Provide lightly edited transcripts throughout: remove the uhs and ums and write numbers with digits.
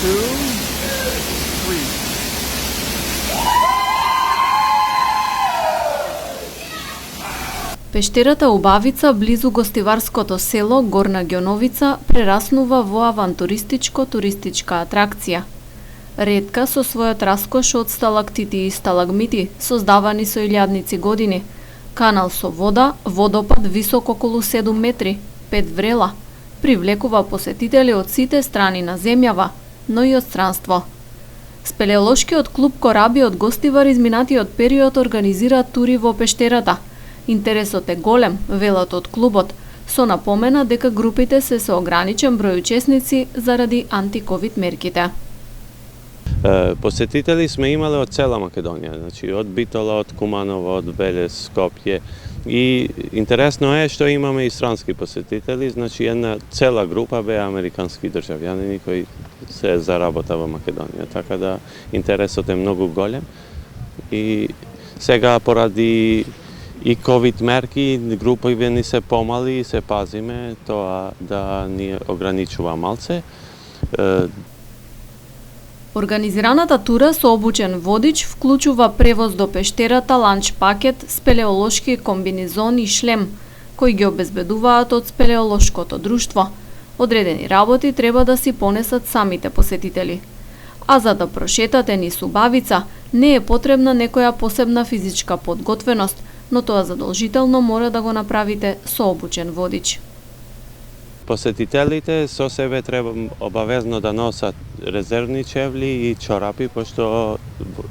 2, 3. Пештерата Убавица близу гостиварското село Горна Ѓоновица прераснува во авантуристичко-туристичка атракција. Ретка со својот раскош од сталактити и сталагмити, создавани со илјадници години, канал со вода, водопад висок околу 7 метри, 5 врела, привлекува посетители од сите страни на земјава, но и од странство. Спелеолошкиот клуб Кораби од гостивар изминатиот период организира тури во пештерата. Интересот е голем, велат од клубот, со напомена дека групите се со ограничен број учесници заради антиковид мерките. Посетители сме имале од цела Македонија, значи од Битола, од Куманово, од Велес, Скопје. И интересно е што имаме и странски посетители, значи една цела група беа американски државјани кои се заработа во Македонија, така да интересот е многу голем. И сега поради и ковид мерки, групови ни се помали и се пазиме тоа да ни ограничува малце. Организираната тура со обучен водич вклучува превоз до пештерата, ланч пакет, спелеолошки комбинезон и шлем, кои ги обезбедуваат од спелеолошкото друштво. Одредени работи треба да си понесат самите посетители. А за да прошетате низ Убавица, не е потребна некоја посебна физичка подготвеност, но тоа задолжително мора да го направите со обучен водич. Посетителите со себе треба обавезно да носат резервни чевли и чорапи, пошто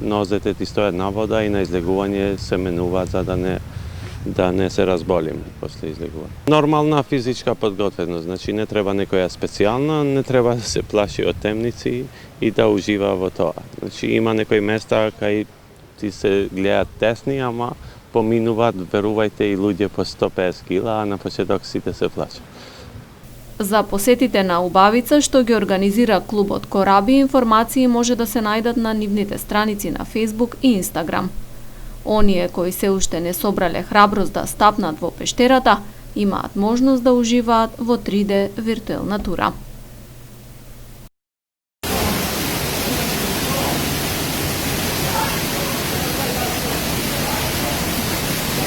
нозете ти стојат на вода и на излегување се менуваат за да не се разболиме после излегување. Нормална физичка подготвеност, значи не треба некоја специјална, не треба да се плаши од темници и да ужива во тоа. Значи има некои места кај ти се гледаат тесни, ама поминуваат, верувајте, и луѓе по 150 кила, а на почеток сите се плашат. За посетите на Убавица што ги организира клубот Кораби, информации може да се најдат на нивните страници на Facebook и Instagram. Оние кои се уште не собрале храброст да стапнат во пештерата, имаат можност да уживаат во 3D виртуелна тура.